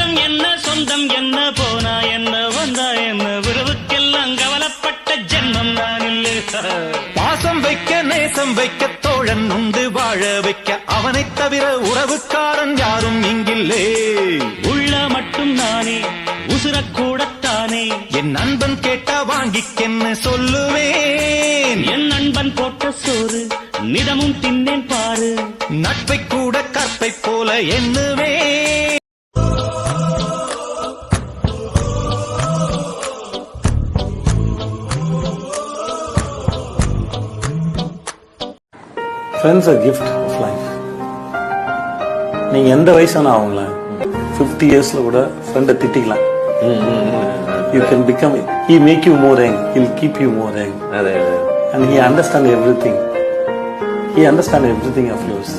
பந்தம் என்ன சொந்தம் என்ன போனா என்ன வந்தா என்ன உறவுக்கெல்லாம் கவலைப்பட்ட ஜென்மம் நான் இல்லை. பாசம் வைக்க நேசம் வைக்க தோழன் உண்டு வாழ வைக்க அவனை தவிர உறவுக்காரன் யாரும் இங்கில்லே. உள்ள மட்டும் நானே உசுரக்கூடத்தானே என் நண்பன் கேட்டா வாங்கிக்கென்னு சொல்லுவேன். என் நண்பன் போட்ட சோறு நிதமும் தின்னேன் பாரு. நட்பை கூட கற்பை போல எண்ணுவேன். Friends are gift of life. நீங்க எந்த வயசான அவங்கள 50 yearsல கூட ஃப்ரெண்டை திட்டிக்கலாம். You can become, he make you more young, he'll keep you more young. And he understand everything. He understand everything of yours.